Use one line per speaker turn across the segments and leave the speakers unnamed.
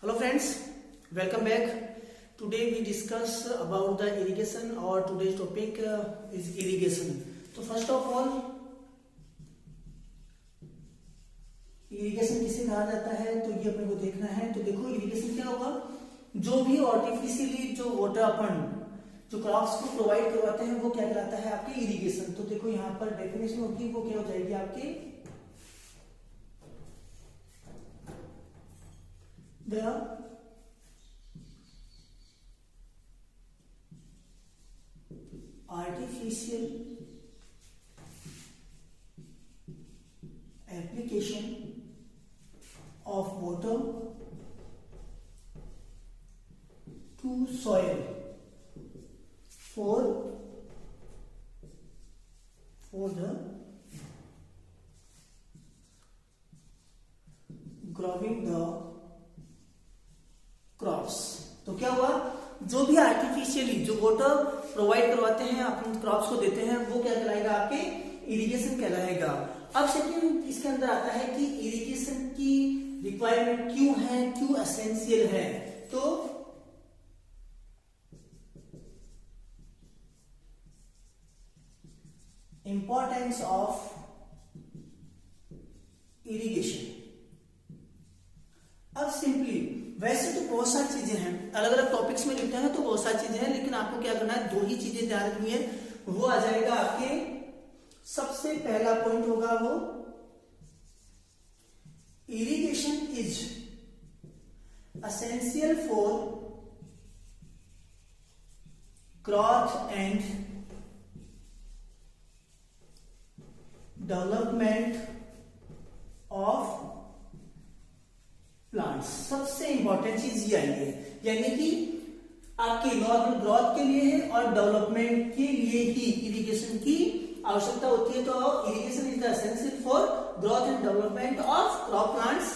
Hello friends, welcome back. Today we discuss about the irrigation or today's topic is irrigation. तो first of all irrigation किसे कहा जाता है तो ये अपने को देखना है। तो देखो irrigation क्या होगा, जो भी आर्टिफिशियली जो वाटर अपन जो क्रॉप्स को प्रोवाइड करवाते हैं वो क्या कहलाता है आपके इरिगेशन। तो देखो यहाँ पर डेफिनेशन होगी वो क्या हो जाएगी आपकी the artificial application of water to soil for the growing the crops. तो क्या हुआ, जो भी आर्टिफिशियली जो वाटर प्रोवाइड करवाते हैं अपन क्रॉप्स को देते हैं वो क्या कहलाएगा आपके इरिगेशन कहलाएगा। अब सेकंड इसके अंदर आता है कि इरिगेशन की रिक्वायरमेंट क्यों है, क्यों एसेंशियल है। तो इंपॉर्टेंस ऑफ इरिगेशन। अब सिंपली वैसे तो बहुत सारी चीजें हैं, अलग अलग टॉपिक्स में लिखते हैं तो बहुत सारी चीजें हैं, लेकिन आपको क्या करना है, दो ही चीजें ध्यान रखनी है। वो आ जाएगा आपके सबसे पहला पॉइंट होगा वो irrigation is essential for growth and development of plants. सबसे इंपॉर्टेंट चीज ये आई है, यानी कि आपके नॉर्मल ग्रोथ के लिए है और डेवलपमेंट के लिए ही इरिगेशन की आवश्यकता होती है। तो irrigation is the essential for growth and development of crop plants.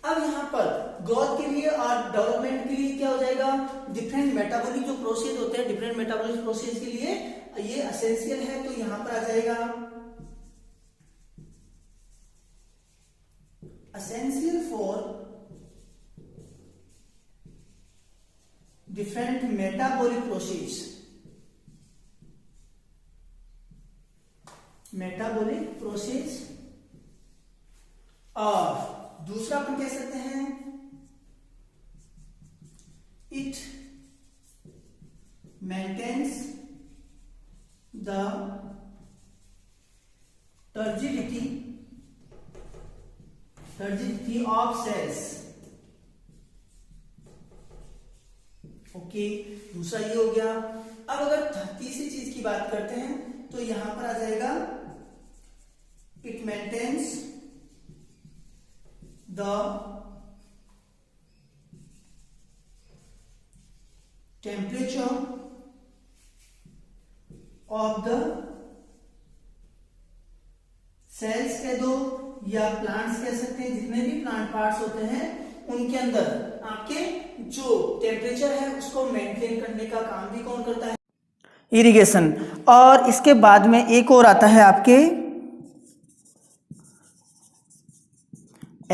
अब यहाँ पर ग्रोथ के लिए और डेवलपमेंट के लिए क्या हो जाएगा, डिफरेंट मेटाबॉलिक जो प्रोसेस होते हैं, डिफरेंट मेटाबॉलिक प्रोसेस के लिए ये एसेंशियल है। तो यहां पर आ जाएगा essential for different metabolic process और दूसरा अपन कह सकते हैं it maintains the turgidity of cells। Okay, दूसरा ये हो गया। अब अगर तीसरी चीज की बात करते हैं तो यहां पर आ जाएगा it maintains the temperature of the cells कह दो या प्लांट्स कह सकते हैं, जितने भी प्लांट पार्ट्स होते हैं उनके अंदर आपके जो टेम्परेचर है उसको मेंटेन करने का काम भी कौन करता है, इरिगेशन। और इसके बाद में एक और आता है आपके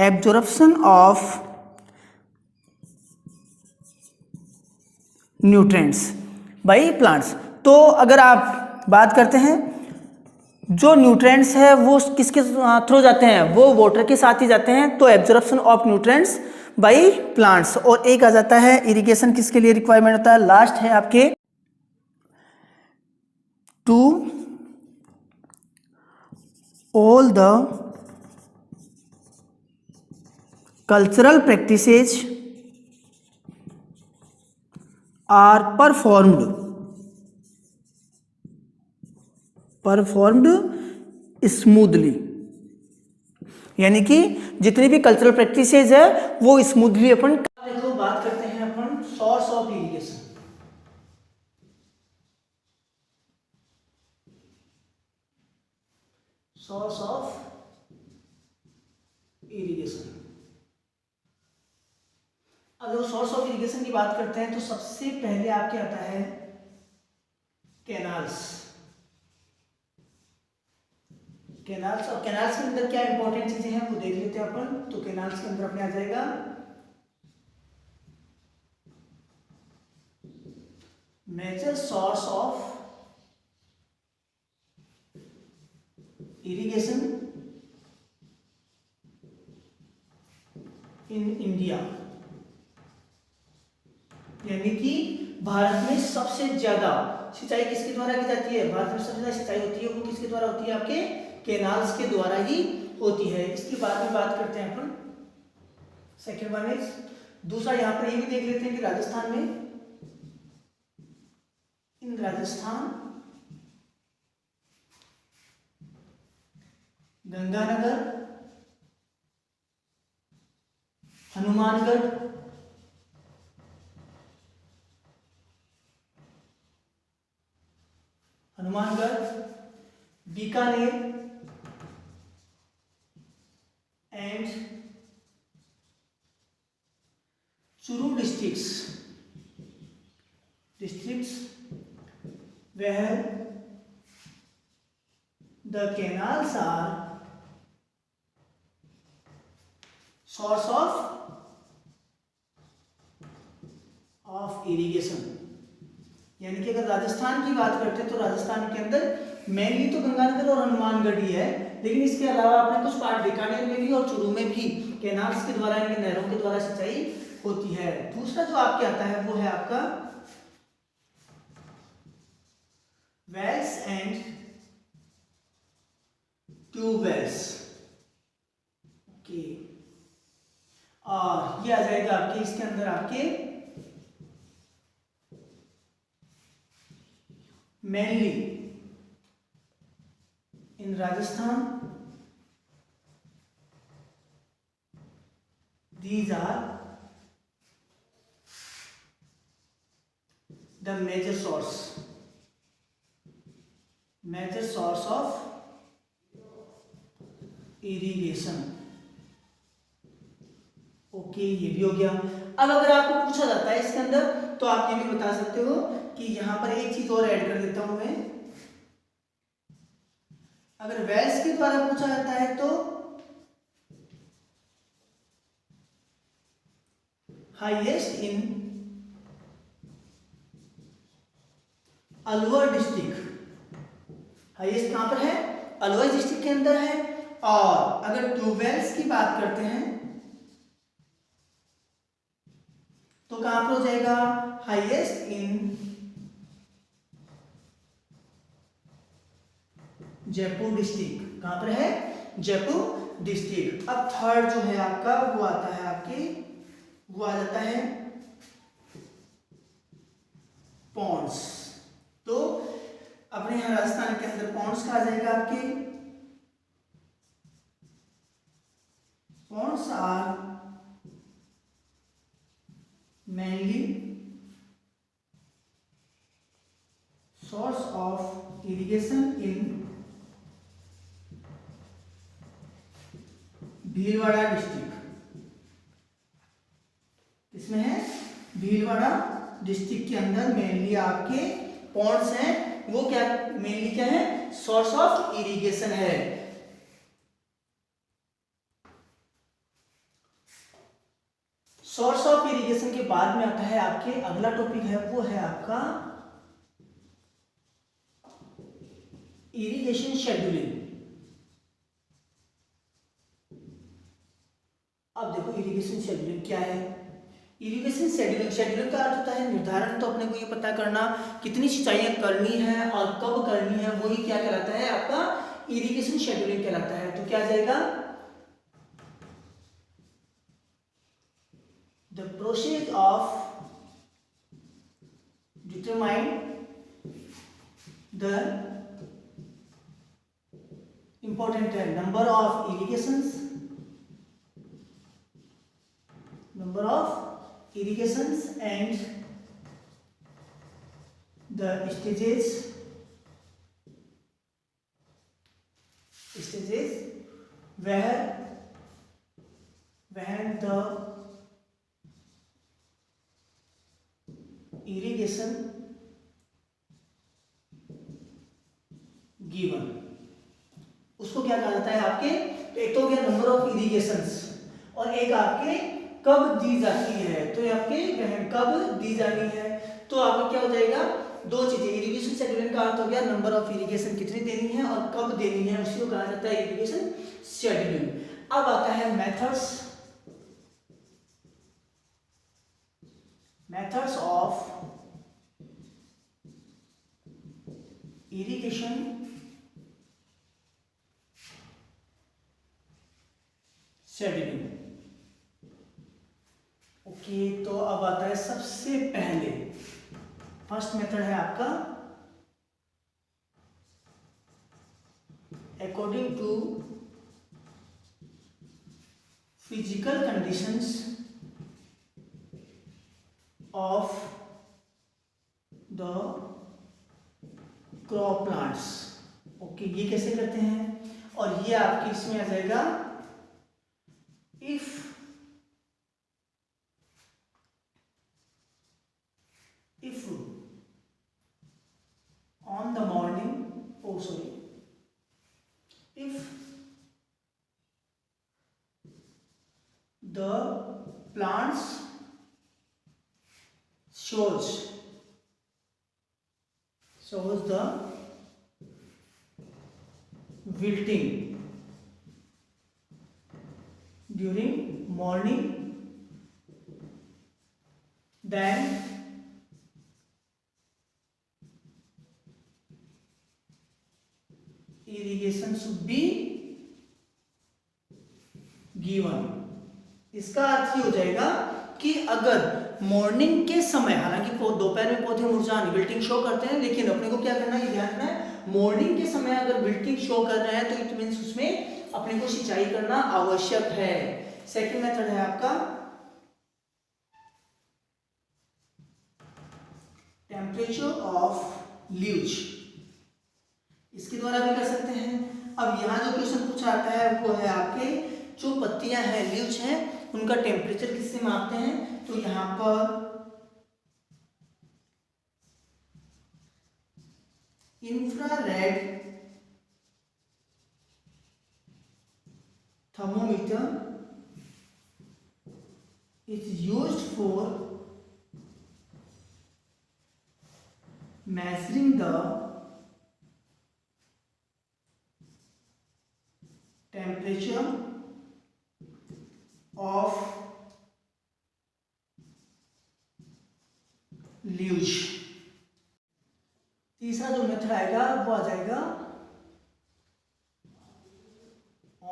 absorption of nutrients by plants. तो अगर आप बात करते हैं जो न्यूट्रिएंट्स है वो किसके थ्रू जाते हैं, वो वाटर के साथ ही जाते हैं। तो absorption of nutrients by plants. और एक आ जाता है इरिगेशन किसके लिए रिक्वायरमेंट होता है, लास्ट है आपके to all the cultural practices are performed smoothly. यानी कि जितनी भी कल्चरल प्रैक्टिसेज है वो स्मूथली अपन। देखो बात करते हैं अपन source of irrigation. Source of irrigation. अगर सोर्स ऑफ इरिगेशन की बात करते हैं तो सबसे पहले आपके आता है कैनाल्स। कैनाल्स और कैनाल्स के अंदर क्या इंपॉर्टेंट चीजें हैं वो देख लेते हैं अपन। तो कैनाल्स के अंदर अपने आ जाएगा major source of irrigation in India, यानी कि भारत में सबसे ज्यादा सिंचाई किसके द्वारा की जाती है? भारत में सबसे ज्यादा सिंचाई होती है वो किसके द्वारा होती है? आपके कैनाल्स के द्वारा ही होती है। इसके बाद में बात करते हैं अपन सेकेंड वन इज, दूसरा यहाँ पर ये भी देख लेते हैं कि राजस्थान में, in Rajasthan Ganganagar, Hanumangarh, Bikaner and Churu districts where the canals are source of irrigation। यानी कि अगर राजस्थान की बात करते हैं तो राजस्थान के अंदर मेनली तो गंगानगर और हनुमानगढ़ ही है, लेकिन इसके अलावा अपने कुछ पार्ट बीकानेर में भी और चूरू में भी कैनाल्स के द्वारा, यानी नहरों के द्वारा सिंचाई होती है। दूसरा जो आपके आता है वो है आपका वेल्स एंड ट्यूबवेल्स। ओके, और ये आ जाएगा आपके इसके अंदर आपके mainly in Rajasthan, these are the major source of irrigation। Okay, ये भी हो गया। अब अगर आपको पूछा जाता है इसके अंदर तो आप ये भी बता सकते हो कि यहां पर एक चीज और ऐड कर देता हूं मैं, अगर वेल्स के द्वारा पूछा जाता है तो highest in Alwar district, highest कहां पर है? अलवर डिस्ट्रिक्ट के अंदर है। और अगर ट्यूबवेल्स की बात करते हैं तो कहां पर हो जाएगा? Highest in Jaipur district. कहां पर है? जयपुर डिस्ट्रिक्ट। अब थर्ड जो है आपका वो आता है वो आ जाता है पॉन्ड्स। तो अपने यहां राजस्थान के अंदर पॉन्ड्स का आ जाएगा आपके, ponds are mainly source of irrigation in Bhilwara district. इसमें है भीलवाड़ा डिस्ट्रिक्ट के अंदर मेनली आपके पॉन्ड्स हैं, वो क्या मेनली क्या है? सोर्स ऑफ इरिगेशन है। सोर्स ऑफ इरिगेशन के बाद में आता है आपके अगला टॉपिक है वो है आपका इरिगेशन शेड्यूलिंग। अब देखो इरिगेशन शेड्यूलिंग क्या है? इरिगेशन शेड्यूलिंग का अर्थ होता है निर्धारण। तो अपने को ये पता करना कितनी सिंचाइयां करनी है और कब करनी है, वही क्या कहलाता है? आपका इरिगेशन शेड्यूलिंग कहलाता है। तो क्या आ जाएगा? The process of determine the important है number of irrigations and the stages where when the irrigation given, उसको क्या कहा जाता है आपके? तो एक तो हो गया नंबर ऑफ इरिगेशंस और एक आपके कब दी जाती है, तो आपके बहन कब दी जानी है, तो आपका क्या हो जाएगा, दो चीजें, इरिगेशन शेड्यूलिंग का अर्थ हो गया नंबर ऑफ इरिगेशन कितनी देनी है और कब देनी है, उसी को कहा जाता है इरिगेशन शेड्यूलिंग। अब आता है methods of irrigation scheduling. Okay, तो अब आता है सबसे पहले फर्स्ट मेथड है आपका according to physical conditions of the crop plants. Okay, ये कैसे करते हैं, और ये आपके इसमें आ जाएगा if on the morning, if the plants shows the wilting during morning, then irrigation should be given। इसका अर्थ ये हो जाएगा कि अगर मॉर्निंग के समय, हालांकि दोपहर में पौधे मुरझाने विल्टिंग शो करते हैं, लेकिन अपने को क्या करना है, ध्यान रखना है, मॉर्निंग के समय अगर विल्टिंग शो कर रहे हैं तो इट मींस उसमें अपने को सिंचाई करना आवश्यक है। सेकंड मेथड है आपका टेम्परेचर ऑफ लीव्स, इसके द्वारा भी कर सकते हैं। अब यहाँ जो क्वेश्चन पूछा आता है वो है आपके जो पत्तियां हैं, लीव्स हैं, उनका टेम्परेचर किससे मापते हैं, तो यहाँ पर infrared thermometer is used for measuring the temperature of leaves। तीसरा जो मेथड आएगा वो आ जाएगा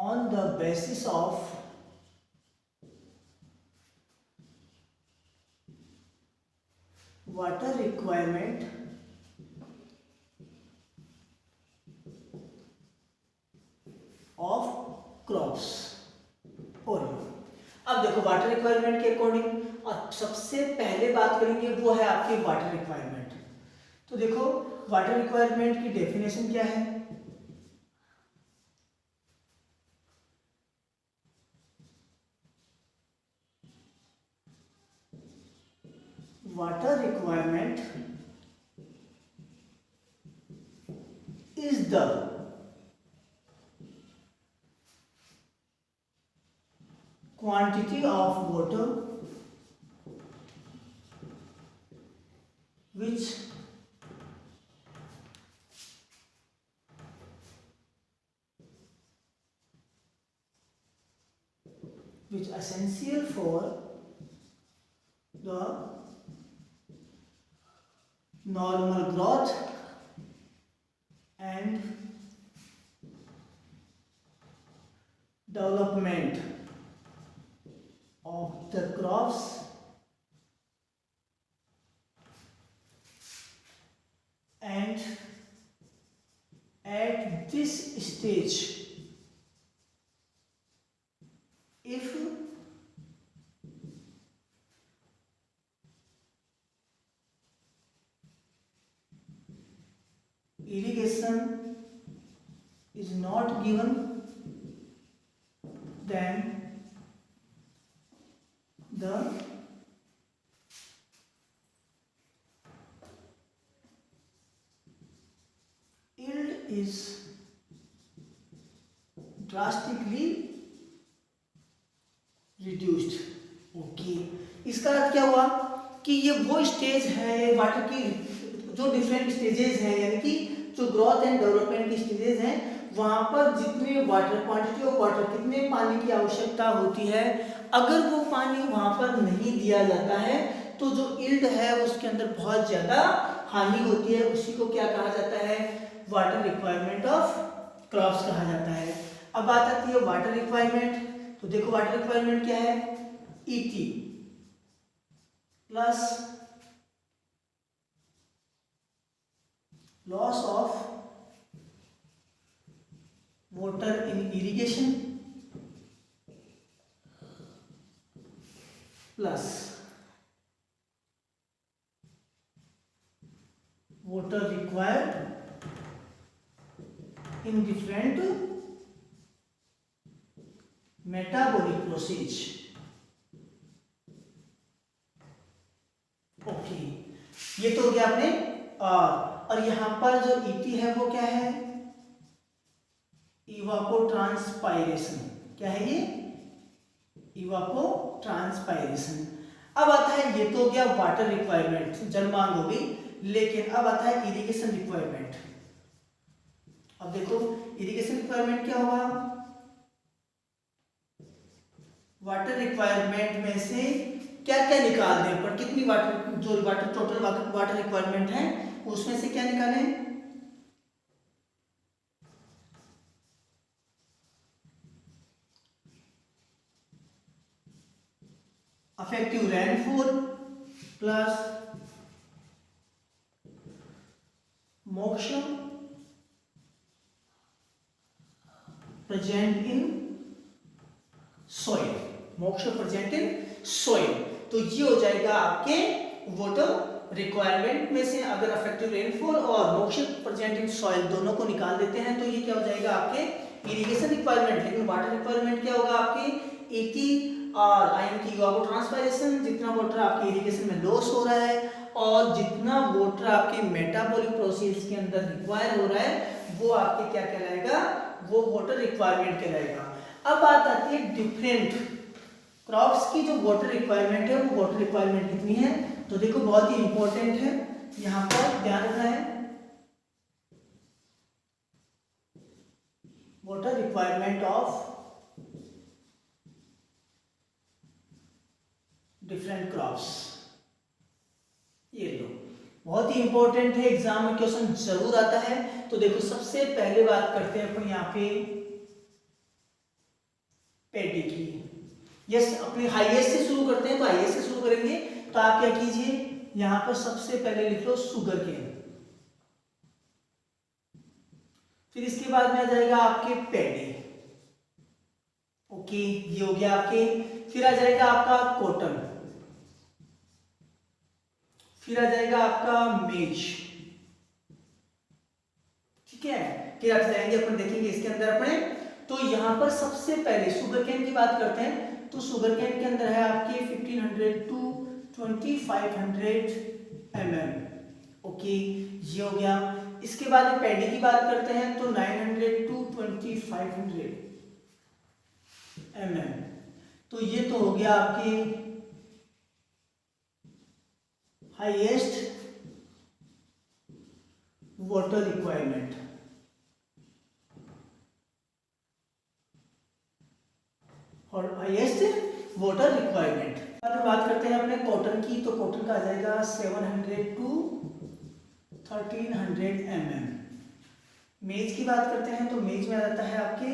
on the basis of water requirement of crops। और अब देखो वाटर रिक्वायरमेंट के अकॉर्डिंग और सबसे पहले बात करेंगे वो है आपकी वाटर रिक्वायरमेंट। तो देखो वाटर रिक्वायरमेंट की डेफिनेशन क्या है, water requirement is the quantity of water which essential for the normal growth and development of the crops and at this stage if irrigation is not given, then the yield is drastically reduced। इसका अर्थ क्या हुआ कि ये वो stage है water की जो different stages हैं, यानी कि जो ग्रोथ एंड डेवलपमेंट की स्टेजेस हैं, वहां पर जितने वाटर क्वांटिटी ऑफ वाटर, कितने पानी की आवश्यकता होती है, अगर वो पानी वहां पर नहीं दिया जाता है तो जो यील्ड है उसके अंदर बहुत ज्यादा हानि होती है। उसी को क्या कहा जाता है, वाटर रिक्वायरमेंट ऑफ क्रॉप्स कहा जाता है। अब बात आती है वाटर रिक्वायरमेंट। तो देखो वाटर रिक्वायरमेंट क्या है, ET plus loss of water in irrigation plus water required in different metabolic process। Okay, ये तो हो गया आपने। और यहां पर जो ईटी है वो क्या है, इवापोट्रांसपायरेशन। क्या है ये, इवापोट्रांसपायरेशन। अब आता है, ये तो हो गया वाटर रिक्वायरमेंट, जल मांग हो गई। लेकिन अब आता है इरिगेशन रिक्वायरमेंट। अब देखो इरिगेशन रिक्वायरमेंट क्या होगा, वाटर रिक्वायरमेंट में से क्या क्या निकाल दें अपन, कितनी वाटर, जो वाटर टोटल वाटर रिक्वायरमेंट है उसमें से क्या निकालें, effective rainfall plus moisture present in soil, moisture present in soil। तो ये हो जाएगा आपके वाटर रिक्वायरमेंट में से। अगर इफेक्टिव रेनफॉल और मॉइस्चर प्रेजेंट इन सॉइल दोनों को निकाल देते हैं तो ये क्या हो जाएगा आपके इरिगेशन रिक्वायरमेंट। लेकिन वाटर रिक्वायरमेंट क्या होगा आपके 80 और आयन की इवापोट्रांसपायरेशन, जितना वाटर आपके इरिगेशन में लॉस हो रहा है और जितना वाटर आपके मेटाबॉलिक प्रोसेस के अंदर रिक्वायर हो रहा है वो आपके क्या कहलाएगा, वो वाटर रिक्वायरमेंट कहलाएगा। अब बात आती है डिफरेंट क्रॉप्स की जो वाटर रिक्वायरमेंट है, वो वाटर रिक्वायरमेंट कितनी है। तो देखो बहुत ही इंपॉर्टेंट है, यहां पर ध्यान रखना है, water requirement of different crops. ये लो बहुत ही इंपॉर्टेंट है, एग्जाम में क्वेश्चन जरूर आता है। तो देखो सबसे पहले बात करते हैं अपन यहाँ पे पैडी की। यस, अपने हाईएस्ट से शुरू करते हैं, तो हाईएस्ट से शुरू करेंगे। तो आप क्या कीजिए, यहां पर सबसे पहले लिख लो शुगर केन, फिर इसके बाद में आ जाएगा आपके पैडी। ओके, ये हो गया आपके। फिर आ जाएगा आपका कॉटन, फिर आ जाएगा आपका मेज। ठीक है, फिर आप जाएंगे अपन देखेंगे इसके अंदर अपने। तो यहां पर सबसे पहले शुगर केन की बात करते हैं। तो शुगर केन के अंदर है आपके 1500 टू 2500 mm। ओके, ये हो गया। इसके बाद में पैडी की बात करते हैं तो 900 टू 2500 mm। तो ये तो हो गया आपके हाईएस्ट वाटर रिक्वायरमेंट। और हाईएस्ट वाटर रिक्वायरमेंट। बात करते हैं अपने कॉटन की। तो कॉटन का आ जाएगा 700 टू 1300 mm। मेज की बात करते हैं तो मेज में आ जाता है आपके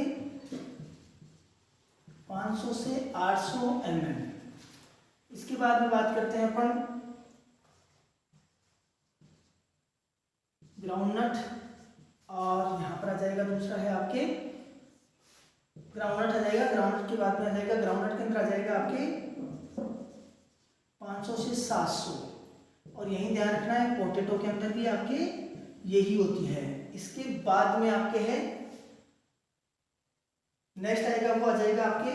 500 से 800 mm। इसके बाद में बात करते हैं अपन ग्राउंडनट, और यहां पर आ जाएगा दूसरा है आपके ग्राउंडनट आ जाएगा। ग्राउंडनट के बाद में आ जाएगा, ग्राउंडनट के अंदर आ जाएगा आपके 500 से 700। और यही ध्यान रखना है पोटैटो के अंदर भी आपके यही होती है। इसके बाद में आपके है नेक्स्ट आएगा, वो आ जाएगा आपके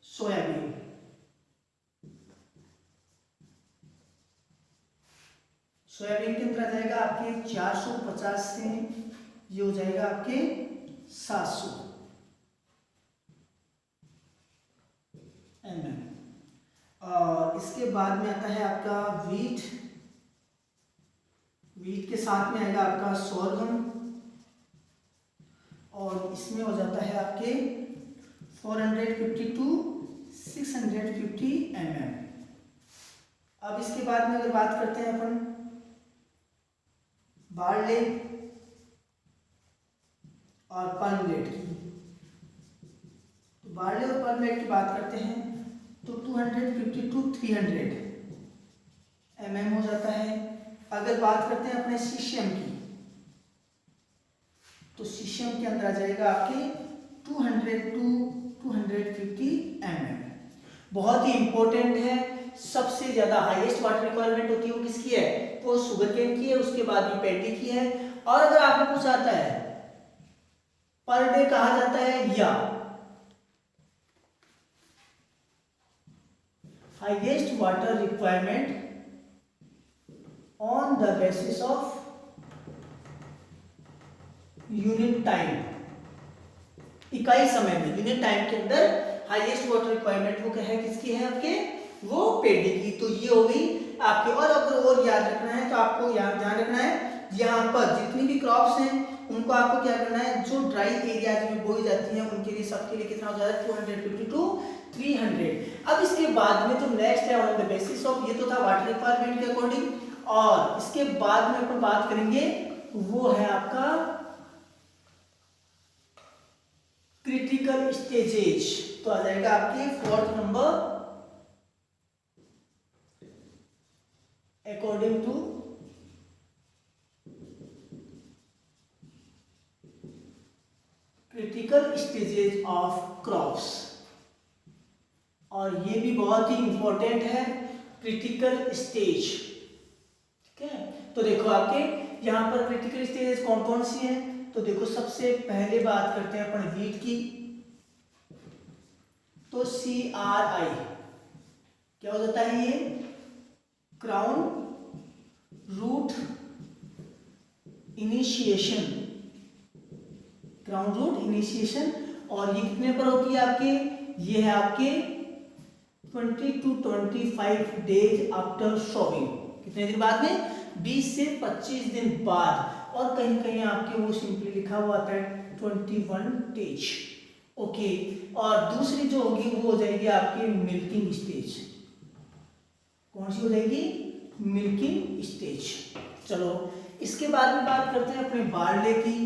सोयाबीन। सोयाबीन के अंदर आ जाएगा आपके 450 से ये हो जाएगा आपके 700 mm। और इसके इसके बाद में आता है आपका वीट, वीट के साथ में आएगा आपका सोरगम, और इसमें हो जाता है आपके 450 to 650 mm। अब इसके बाद में अगर बात करते हैं अपन बार्ले और पर्ल मिलेट की, तो बार्ले और पर्ल मिलेट की बात करते हैं तो 250 to 300 mm हो जाता है। अगर बात करते हैं अपने सीशियम की, तो सीशियम के अंदर आ जाएगा आपके 200 to 250 mm। बहुत ही इंपॉर्टेंट है, सबसे ज्यादा हाईएस्ट वाटर रिक्वायरमेंट होती है वो किसकी है, वो शुगर केन की है, उसके बाद में पैडी की है। और अगर आपको पूछा जाता है पर डे कहा जाता है या highest water requirement on the basis of unit time, इकाई समय में, यूनिट टाइम के अंदर हाईएस्ट वाटर रिक्वायरमेंट वो क्या है, किसकी है आपके, वो पेडी की। तो ये हो गई आपके। और अगर और याद रखना है तो आपको ध्यान रखना है यहाँ पर जितनी भी क्रॉप्स हैं उनको आपको क्या करना है, जो ड्राई एरियाज में बोई जाती हैं उनके लिए, सबके लिए कितना हो जाता है 250 to 300। अब इसके बाद में जो नेक्स्ट है ऑन द बेसिस ऑफ, ये तो था वाटर रिक्वायरमेंट के अकॉर्डिंग, और इसके बाद में अपन बात करेंगे वो है आपका क्रिटिकल स्टेजेज। तो आ जाएगा आपके 4th number according to critical stages of crops, और ये भी बहुत ही इंपॉर्टेंट है क्रिटिकल स्टेज। ठीक है, तो देखो आपके यहाँ पर क्रिटिकल स्टेजेस कौन कौन सी हैं, तो देखो सबसे पहले बात करते हैं अपन वीट की, तो CRI क्या हो जाता है, ये crown root initiation, crown root initiation. और ये कितने पर होती है आपके, ये है आपके 20 to 25 डेज आफ्टर सोविंग, कितने दिन बाद में, 20 से 25 दिन बाद। और कहीं कहीं आपके वो सिंपली लिखा हुआ आता है 21 डेज। ओके, और दूसरी जो होगी वो हो जाएगी आपकी मिल्किंग स्टेज। कौन सी हो जाएगी, मिल्किंग स्टेज। चलो इसके बाद में बात करते हैं अपने बार्ले की,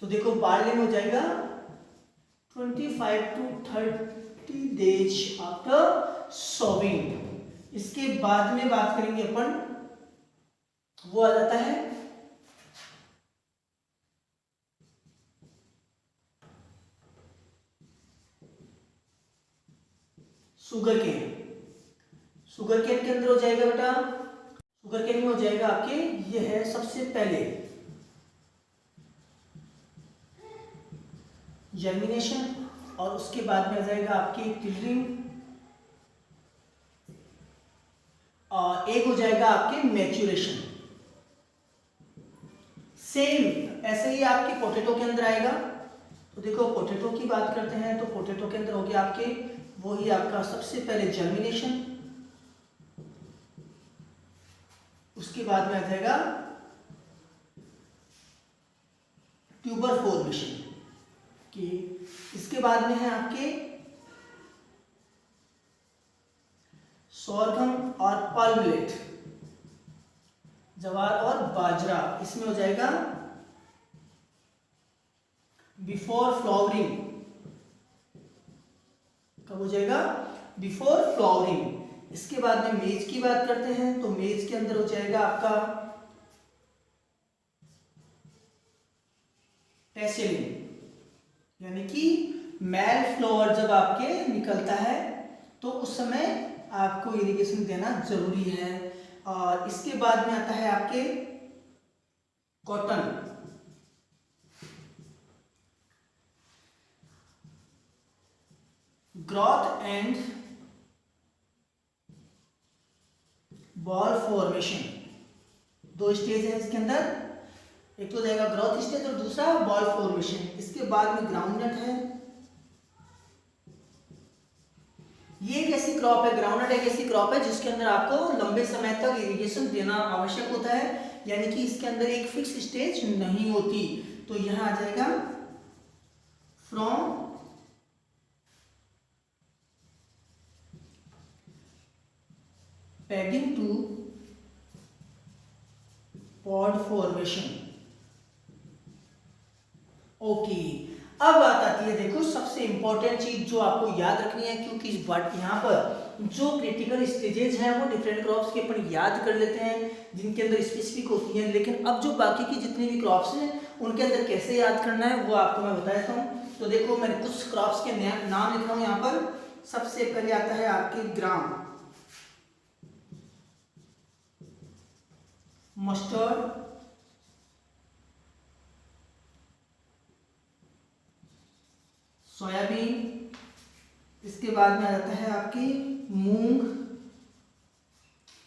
तो देखो बार्ले में हो जाएगा 25 to 30 डेज आफ्टर सोविंग। इसके बाद में बात करेंगे अपन, वो आ जाता है शुगर केन। शुगर केन के अंदर हो जाएगा बेटा, शुगर केन में हो जाएगा आपके, ये है सबसे पहले जर्मिनेशन, और उसके बाद में आ जाएगा आपके टिलरिंग, और एक हो जाएगा आपके मैच्योरेशन। सेम ऐसे ही आपके पोटैटो के अंदर आएगा। तो देखो पोटैटो की बात करते हैं तो पोटैटो के अंदर हो गया आपके वही आपका सबसे पहले जर्मिनेशन, उसके बाद में आ जाएगा ट्यूबर फॉर्मेशन की, इसके बाद में है आपके सोरगम और पर्ल मिलेट, जवार और बाजरा, इसमें हो जाएगा बिफोर फ्लावरिंग। कब हो जाएगा, बिफोर फ्लावरिंग। इसके बाद में मेज की बात करते हैं तो मेज के अंदर हो जाएगा आपका टेसेलिंग, यानी कि मेल फ्लावर जब आपके निकलता है तो उस समय आपको इरिगेशन देना जरूरी है। और इसके बाद में आता है आपके cotton, growth and ball formation, दो स्टेज है इसके अंदर, एक तो जाएगा ग्रोथ स्टेज और दूसरा बॉल फॉर्मेशन। इसके बाद में ग्राउंडनट है, ये एक ऐसी क्रॉप है, ग्राउंडनट एक ऐसी क्रॉप है जिसके अंदर आपको लंबे समय तक इरिगेशन देना आवश्यक होता है, यानी कि इसके अंदर एक फिक्स स्टेज नहीं होती। तो यहां आ जाएगा from pegging to pod formation. Okay, अब बात आती है, देखो सबसे इंपॉर्टेंट चीज जो आपको याद रखनी है, क्योंकि इस बात यहाँ पर जो क्रिटिकल स्टेजेस हैं वो डिफरेंट क्रॉप्स के अपन याद कर लेते हैं जिनके अंदर स्पेसिफिक होती हैं, लेकिन अब जो बाकी की जितनी भी क्रॉप्स हैं उनके अंदर कैसे याद करना है वो आपको मैं बता देता हूँ। तो देखो मैंने कुछ क्रॉप्स के नाम लिख रहा हूँ यहाँ पर। सबसे पहले आता है आपके ग्राम, मस्टर्ड, सोयाबीन, इसके बाद में आ जाता है आपकी मूंग,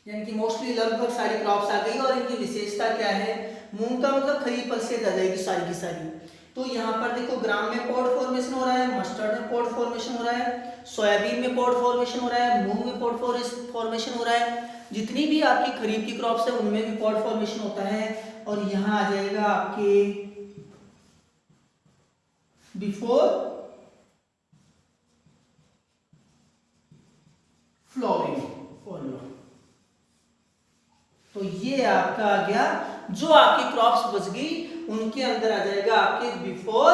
यानी कि मोस्टली लगभग सारी क्रॉप्स आ गई। और इनकी विशेषता क्या है, मूंग का मतलब खरीफ फल से आ जाएगी सारी की सारी। तो यहाँ पर देखो ग्राम में पॉड फॉर्मेशन हो रहा है, मस्टर्ड में पॉड फॉर्मेशन हो रहा है, सोयाबीन में पॉड फॉर्मेशन हो रहा है, मूंग में पॉड फॉर्मेशन हो रहा है। जितनी भी आपकी खरीफ की क्रॉप्स है उनमें भी पॉड फॉर्मेशन होता है। और यहाँ आ जाएगा आपके बिफोर फ्लोरिंग। तो ये आपका आ गया, जो आपकी क्रॉप्स बच गई उनके अंदर आ जाएगा आपके बिफोर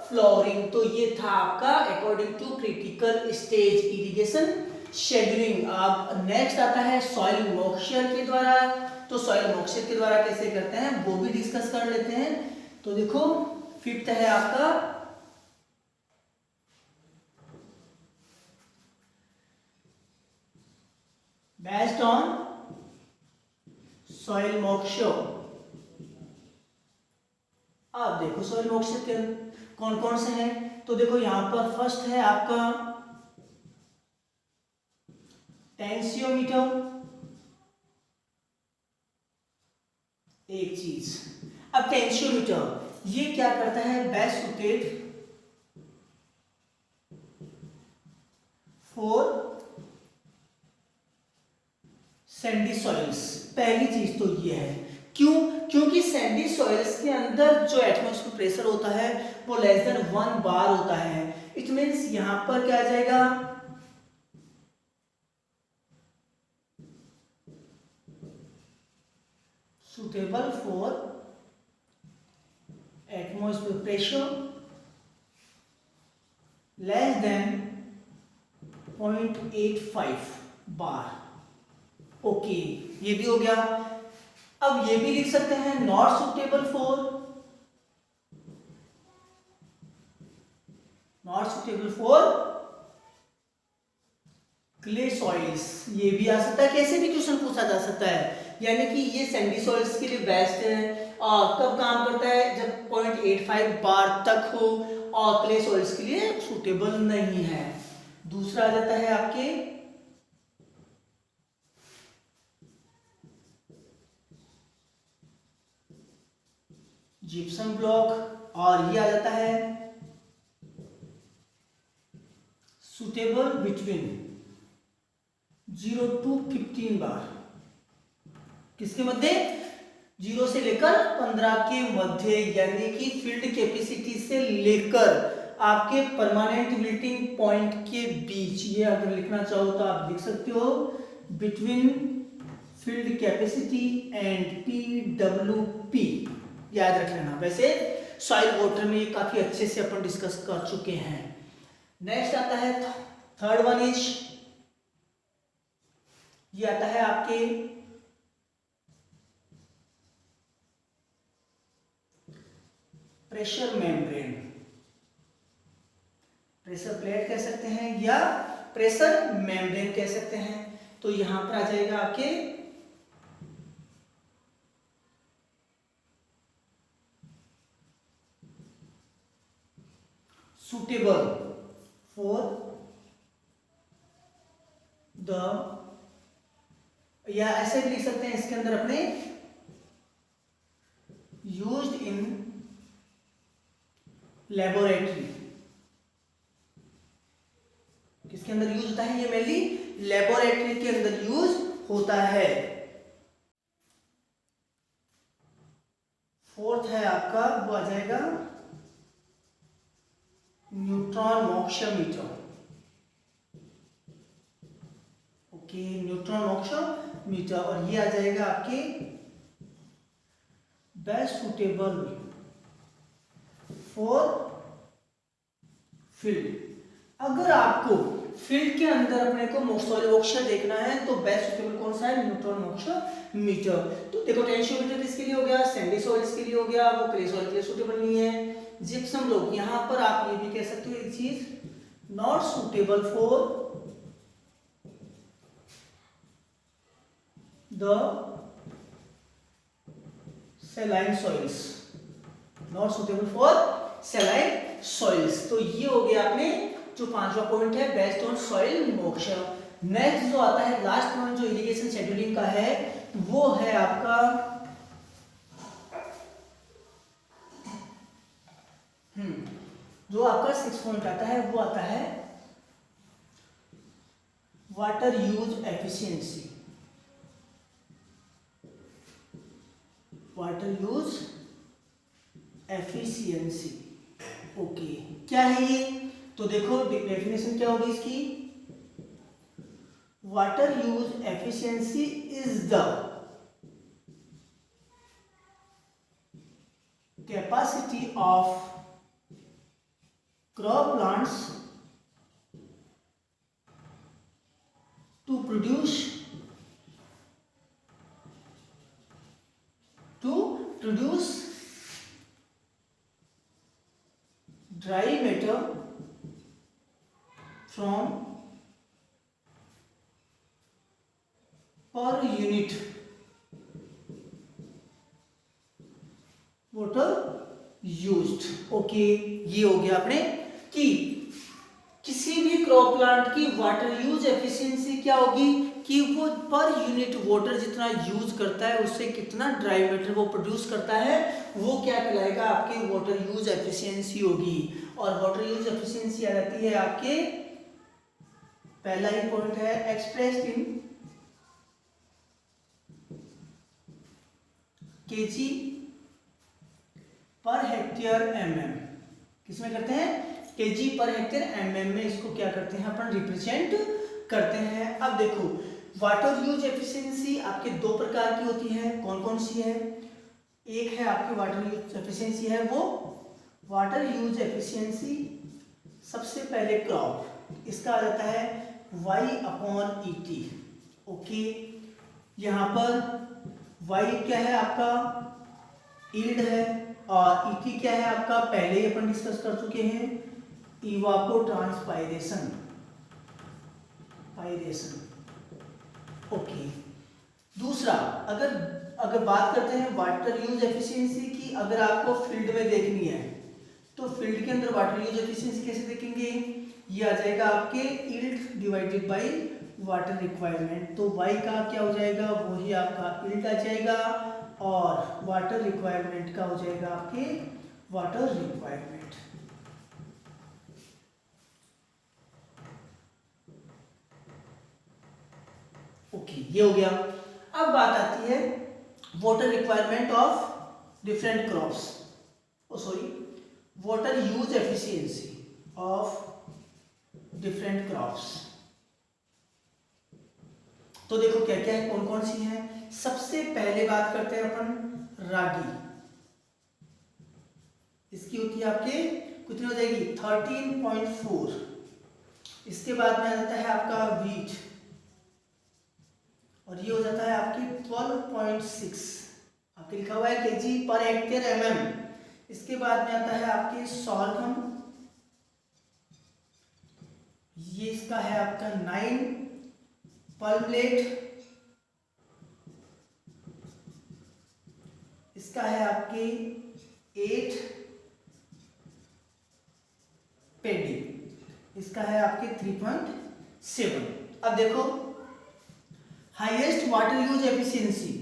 फ्लोरिंग। तो ये था आपका according to critical stage irrigation scheduling. अब नेक्स्ट आता है सॉइल मॉइस्चर के द्वारा। तो सॉइल मॉइस्चर के द्वारा कैसे करते हैं वो भी डिस्कस कर लेते हैं। तो देखो फिफ्थ है आपका बेस्ड ऑन सॉइल मॉइस्चर। अब देखो सॉइल मॉइस्चर के कौन कौन से हैं। तो देखो यहां पर फर्स्ट है आपका टेंसियोमीटर, एक चीज। अब टेंसियोमीटर ये क्या करता है, best suited for Sandy soils. पहली चीज तो ये है, क्यों, क्योंकि सैंडी सॉइल्स के अंदर जो एटमॉस्फेरिक प्रेशर होता है वो लेस देन 1 बार होता है। इट मींस यहां पर क्या आ जाएगा, suitable for atmospheric pressure less than 0.85 bar. Okay, ये भी हो गया। अब ये भी लिख सकते हैं not suitable for clay soils. ये भी आ सकता है, कैसे भी क्वेश्चन पूछा जा सकता है। यानी कि ये सैंडी सॉइल्स के लिए बेस्ट है। और कब काम करता है, जब 0.85 बार तक हो, और क्ले सॉइल्स के लिए सुटेबल नहीं है। दूसरा आ जाता है आपके जिप्सम ब्लॉक, और ये आ जाता है सुटेबल बिटवीन 0 to 15 बार। किसके मध्य, 0 से लेकर 15 के मध्य, यानी कि फील्ड कैपेसिटी से लेकर आपके परमानेंट विल्टिंग पॉइंट के बीच। ये अगर लिखना चाहो तो आप लिख सकते हो between field capacity and PWP, याद रख लेना। वैसे सॉइल वाटर में ये काफी अच्छे से अपन डिस्कस कर चुके हैं। नेक्स्ट आता है थर्ड वन इज, ये आता है आपके प्रेशर मेम्ब्रेन, प्रेशर प्लेट कह सकते हैं या प्रेशर मेम्ब्रेन कह सकते हैं। तो यहां पर आ जाएगा आपके सुटेबल फॉर द, या ऐसे भी लिख सकते हैं इसके अंदर अपने यूज्ड इन लेबोरेटरी। उसके अंदर यूज होता है, ये मेनली लेबोरेटरी के अंदर यूज होता है। फोर्थ है आपका, वो आ जाएगा न्यूट्रॉन मोक्शोमीटर। ओके, न्यूट्रॉन मोक्शोमीटर, और ये आ जाएगा आपके बेस्ट सुटेबल फॉर फील्ड। अगर आपको फील्ड के अंदर अपने को सॉइल मॉइस्चर देखना है तो बेस्ट सुटेबल कौन सा है, न्यूट्रॉन मोक्शोमीटर। तो देखो टेंशियोमीटर किसके लिए हो गया, सैंडी सॉइल के लिए हो गया, वो क्ले सॉइल के लिए सुटेबल नहीं है। जिप्सम लोग, यहां पर आप ये भी कह सकते हो एक चीज, not suitable for the saline soils, not suitable for saline soils। तो ये हो गया आपने जो पांचवा पॉइंट है based on soil moisture. Next जो आता है लास्ट पॉइंट जो इरिगेशन शेड्यूलिंग का है, वो है आपका जो आपका 6 पॉइंट आता है, वो आता है water use efficiency. Water use efficiency, okay, क्या है ये? तो देखो डेफिनेशन क्या होगी इसकी, water use efficiency is the capacity of crop plants to produce dry matter from per unit water used। Okay, ये हो गया अपने कि किसी भी क्रॉप प्लांट की वाटर यूज एफिशिएंसी क्या होगी कि वो पर यूनिट वाटर जितना यूज करता है उससे कितना ड्राई मैटर वो प्रोड्यूस करता है, वो क्या कहलाएगा, आपके वाटर यूज एफिशिएंसी होगी। और वाटर यूज एफिशिएंसी आ जाती है आपके, पहला ही पॉइंट है expressed in KG per hectare mm। किसमें करते हैं, केजी पर हेक्टेयर mm में इसको क्या करते हैं अपन रिप्रेजेंट करते हैं। अब देखो वाटर यूज एफिशिएंसी आपके दो प्रकार की होती है, कौन कौन सी है? एक है आपकी वाटर यूज एफिशिएंसी है वो वाटर यूज एफिशिएंसी सबसे पहले क्रॉप, इसका आ जाता है y/et। ओके, यहाँ पर y क्या है आपका, यील्ड है, और et क्या है आपका, पहले ही अपन डिस्कस कर चुके हैं, इवापोट्रांसपायरेशन। ओके, दूसरा अगर बात करते हैं वाटर यूज एफिशिएंसी की, अगर आपको फील्ड में देखनी है तो फील्ड के अंदर वाटर यूज एफिशिएंसी कैसे देखेंगे, ये आ जाएगा आपके yield divided by water requirement. तो y का क्या हो जाएगा, वही आपका यील्ड आ जाएगा, और वाटर रिक्वायरमेंट का हो जाएगा आपके वाटर रिक्वायरमेंट। ओके, ये हो गया। अब बात आती है water requirement of different crops, water use efficiency of different crops. तो देखो क्या क्या है, कौन कौन सी हैं। सबसे पहले बात करते हैं अपन रागी, इसकी होती है आपके कितनी हो जाएगी 13.4। इसके बाद में आ जाता है आपका वीट, और ये हो जाता है आपकी 12.6, आपके लिखा हुआ है केजी पर हेक्टेयर mm। इसके बाद में आता है आपके सॉर्गम, ये इसका है आपका 9, पल्मलेट इसका है आपके 8, पेडी इसका है आपके 3.7। अब देखो highest water use efficiency,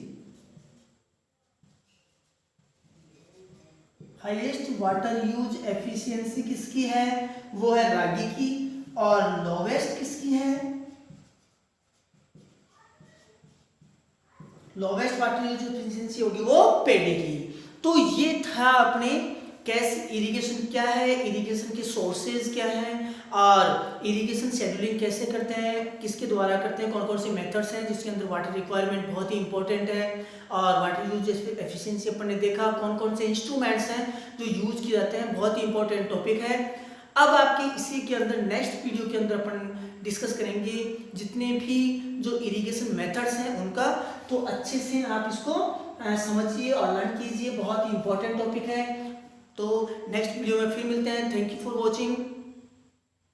highest water use efficiency किसकी है, वो है रागी की। और लोवेस्ट किसकी है, लोवेस्ट वाटर यूज एफिशिएंसी होगी वो पेडी की। तो ये था अपने कैसे इरिगेशन क्या है, इरिगेशन के सोर्सेज क्या हैं, और इरिगेशन शेड्यूलिंग कैसे करते हैं, किसके द्वारा करते हैं, कौन कौन से मेथड्स हैं जिसके अंदर वाटर रिक्वायरमेंट बहुत ही इंपॉर्टेंट है, और वाटर यूज एफिशिएंसी अपन ने देखा, कौन कौन से इंस्ट्रूमेंट्स हैं जो यूज किए जाते हैं, बहुत ही इंपॉर्टेंट टॉपिक है। अब आपके इसी के अंदर नेक्स्ट वीडियो के अंदर अपन डिस्कस करेंगे जितने भी जो इरिगेशन मेथड्स हैं उनका, तो अच्छे से आप इसको समझिए और लर्न कीजिए, बहुत ही इंपॉर्टेंट टॉपिक है। तो नेक्स्ट वीडियो में फिर मिलते हैं। Thank you for watching.